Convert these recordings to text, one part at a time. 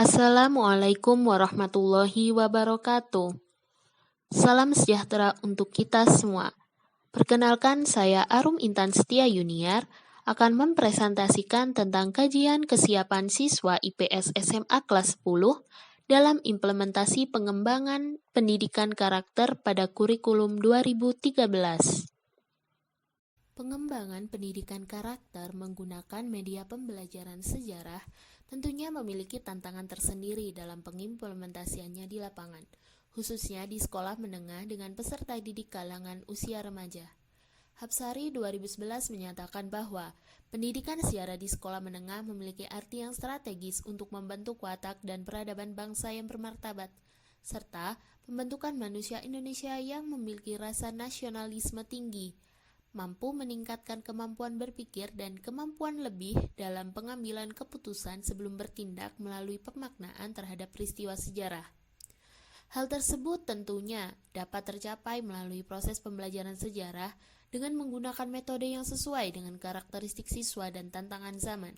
Assalamualaikum warahmatullahi wabarakatuh. Salam sejahtera untuk kita semua. Perkenalkan, saya Arum Intan Setia Yuniar akan mempresentasikan tentang kajian kesiapan siswa IPS SMA kelas 10 dalam implementasi pengembangan pendidikan karakter pada kurikulum 2013. Pengembangan pendidikan karakter menggunakan media pembelajaran sejarah tentunya memiliki tantangan tersendiri dalam pengimplementasiannya di lapangan, khususnya di sekolah menengah dengan peserta didik kalangan usia remaja. Hapsari 2011 menyatakan bahwa pendidikan sejarah di sekolah menengah memiliki arti yang strategis untuk membentuk watak dan peradaban bangsa yang bermartabat, serta pembentukan manusia Indonesia yang memiliki rasa nasionalisme tinggi, mampu meningkatkan kemampuan berpikir dan kemampuan lebih dalam pengambilan keputusan sebelum bertindak melalui pemaknaan terhadap peristiwa sejarah. Hal tersebut tentunya dapat tercapai melalui proses pembelajaran sejarah dengan menggunakan metode yang sesuai dengan karakteristik siswa dan tantangan zaman.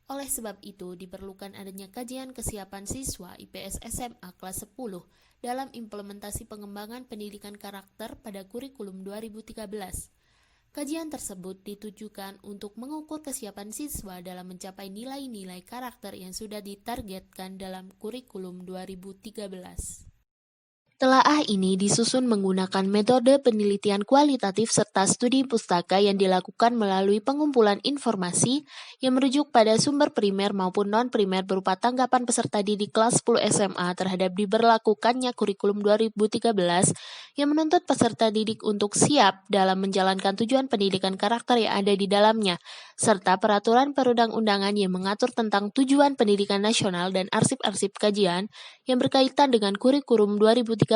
Oleh sebab itu, diperlukan adanya kajian kesiapan siswa IPS SMA kelas 10 dalam implementasi pengembangan pendidikan karakter pada kurikulum 2013. Kajian tersebut ditujukan untuk mengukur kesiapan siswa dalam mencapai nilai-nilai karakter yang sudah ditargetkan dalam kurikulum 2013. Telaah ini disusun menggunakan metode penelitian kualitatif serta studi pustaka yang dilakukan melalui pengumpulan informasi yang merujuk pada sumber primer maupun non-primer berupa tanggapan peserta didik kelas 10 SMA terhadap diberlakukannya kurikulum 2013 yang menuntut peserta didik untuk siap dalam menjalankan tujuan pendidikan karakter yang ada di dalamnya, serta peraturan perundang-undangan yang mengatur tentang tujuan pendidikan nasional dan arsip-arsip kajian yang berkaitan dengan kurikulum 2013.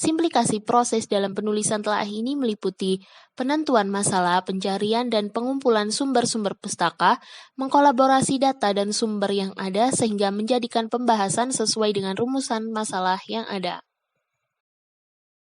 Simplikasi proses dalam penulisan telaah ini meliputi penentuan masalah, pencarian dan pengumpulan sumber-sumber pustaka, mengkolaborasi data dan sumber yang ada sehingga menjadikan pembahasan sesuai dengan rumusan masalah yang ada.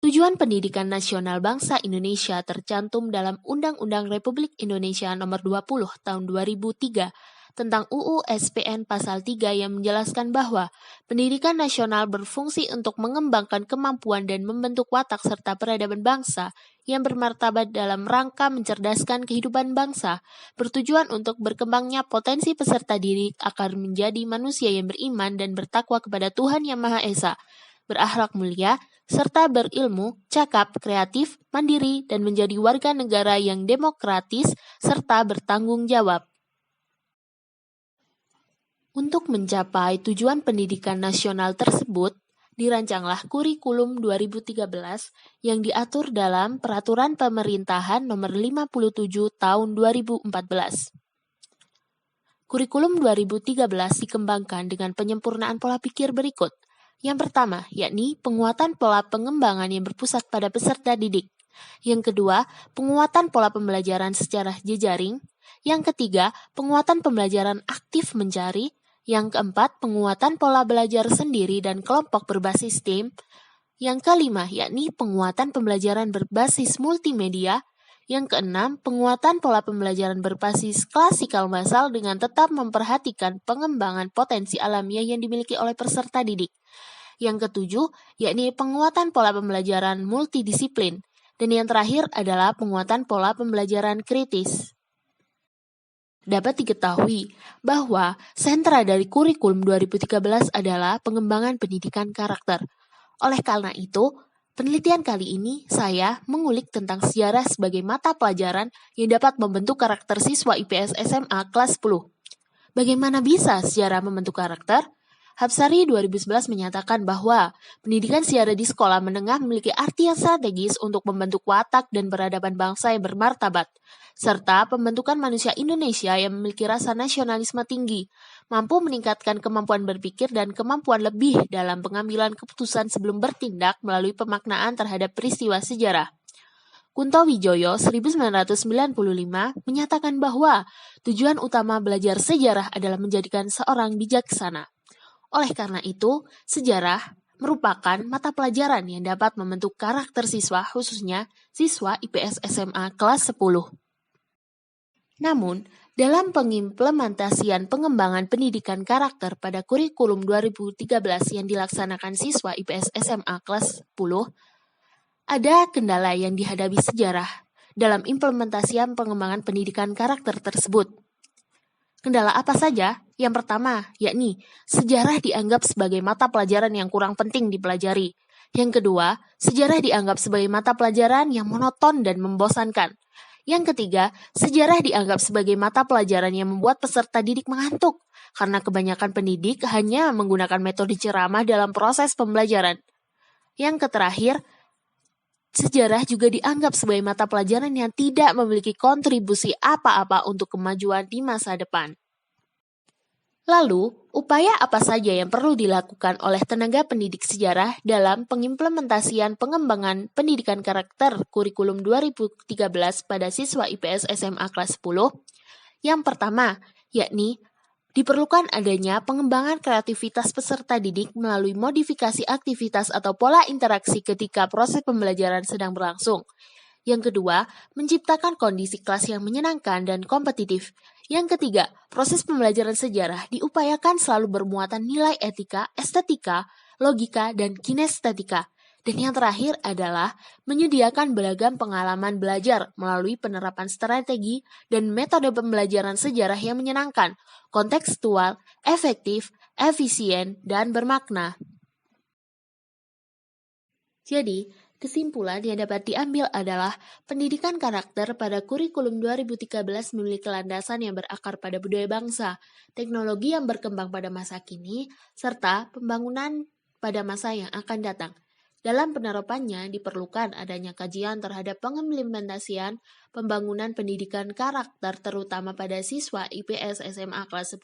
Tujuan Pendidikan Nasional Bangsa Indonesia tercantum dalam Undang-Undang Republik Indonesia Nomor 20 Tahun 2003 tentang UU SPN Pasal 3 yang menjelaskan bahwa pendidikan nasional berfungsi untuk mengembangkan kemampuan dan membentuk watak serta peradaban bangsa yang bermartabat dalam rangka mencerdaskan kehidupan bangsa, bertujuan untuk berkembangnya potensi peserta didik agar menjadi manusia yang beriman dan bertakwa kepada Tuhan Yang Maha Esa, berakhlak mulia, serta berilmu, cakap, kreatif, mandiri, dan menjadi warga negara yang demokratis serta bertanggung jawab. Untuk mencapai tujuan pendidikan nasional tersebut, dirancanglah kurikulum 2013 yang diatur dalam Peraturan Pemerintahan Nomor 57 Tahun 2014. Kurikulum 2013 dikembangkan dengan penyempurnaan pola pikir berikut. Yang pertama, yakni penguatan pola pengembangan yang berpusat pada peserta didik. Yang kedua, penguatan pola pembelajaran secara jejaring. Yang ketiga, penguatan pembelajaran aktif mencari. Yang keempat, penguatan pola belajar sendiri dan kelompok berbasis STEAM. Yang kelima, yakni penguatan pembelajaran berbasis multimedia. Yang keenam, penguatan pola pembelajaran berbasis klasikal massal dengan tetap memperhatikan pengembangan potensi alamiah yang dimiliki oleh peserta didik. Yang ketujuh, yakni penguatan pola pembelajaran multidisiplin. Dan yang terakhir adalah penguatan pola pembelajaran kritis. Dapat diketahui bahwa sentra dari kurikulum 2013 adalah pengembangan pendidikan karakter. Oleh karena itu, penelitian kali ini saya mengulik tentang sejarah sebagai mata pelajaran yang dapat membentuk karakter siswa IPS SMA kelas 10. Bagaimana bisa sejarah membentuk karakter? Hapsari 2011 menyatakan bahwa pendidikan sejarah di sekolah menengah memiliki arti yang strategis untuk membentuk watak dan peradaban bangsa yang bermartabat, serta pembentukan manusia Indonesia yang memiliki rasa nasionalisme tinggi, mampu meningkatkan kemampuan berpikir dan kemampuan lebih dalam pengambilan keputusan sebelum bertindak melalui pemaknaan terhadap peristiwa sejarah. Kunto Wijoyo 1995 menyatakan bahwa tujuan utama belajar sejarah adalah menjadikan seorang bijaksana. Oleh karena itu, sejarah merupakan mata pelajaran yang dapat membentuk karakter siswa, khususnya siswa IPS SMA kelas 10. Namun, Dalam pengimplementasian pengembangan pendidikan karakter pada kurikulum 2013 yang dilaksanakan siswa IPS SMA kelas 10, ada kendala yang dihadapi sejarah dalam implementasian pengembangan pendidikan karakter tersebut. Kendala apa saja? Yang pertama, yakni sejarah dianggap sebagai mata pelajaran yang kurang penting dipelajari. Yang kedua, sejarah dianggap sebagai mata pelajaran yang monoton dan membosankan. Yang ketiga, sejarah dianggap sebagai mata pelajaran yang membuat peserta didik mengantuk, karena kebanyakan pendidik hanya menggunakan metode ceramah dalam proses pembelajaran. Yang terakhir, sejarah juga dianggap sebagai mata pelajaran yang tidak memiliki kontribusi apa-apa untuk kemajuan di masa depan. Lalu, upaya apa saja yang perlu dilakukan oleh tenaga pendidik sejarah dalam pengimplementasian pengembangan pendidikan karakter kurikulum 2013 pada siswa IPS SMA kelas 10? Yang pertama, yakni diperlukan adanya pengembangan kreativitas peserta didik melalui modifikasi aktivitas atau pola interaksi ketika proses pembelajaran sedang berlangsung. Yang kedua, menciptakan kondisi kelas yang menyenangkan dan kompetitif. Yang ketiga, proses pembelajaran sejarah diupayakan selalu bermuatan nilai etika, estetika, logika, dan kinestetika. Dan yang terakhir adalah menyediakan beragam pengalaman belajar melalui penerapan strategi dan metode pembelajaran sejarah yang menyenangkan, kontekstual, efektif, efisien, dan bermakna. Jadi, kesimpulan yang dapat diambil adalah pendidikan karakter pada kurikulum 2013 memiliki landasan yang berakar pada budaya bangsa, teknologi yang berkembang pada masa kini, serta pembangunan pada masa yang akan datang. Dalam penerapannya diperlukan adanya kajian terhadap pengimplementasian pembangunan pendidikan karakter terutama pada siswa IPS SMA kelas 10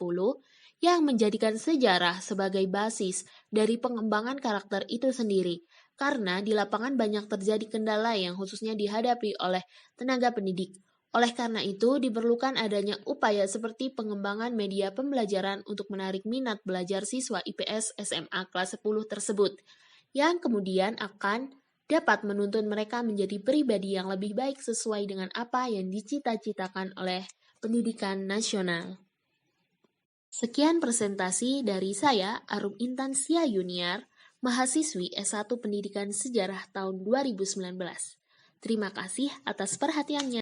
yang menjadikan sejarah sebagai basis dari pengembangan karakter itu sendiri. Karena di lapangan banyak terjadi kendala yang khususnya dihadapi oleh tenaga pendidik. Oleh karena itu, diperlukan adanya upaya seperti pengembangan media pembelajaran untuk menarik minat belajar siswa IPS SMA kelas 10 tersebut, yang kemudian akan dapat menuntun mereka menjadi pribadi yang lebih baik sesuai dengan apa yang dicita-citakan oleh pendidikan nasional. Sekian presentasi dari saya, Arum Intan Sia Yuniar, mahasiswi S1 Pendidikan Sejarah tahun 2019. Terima kasih atas perhatiannya.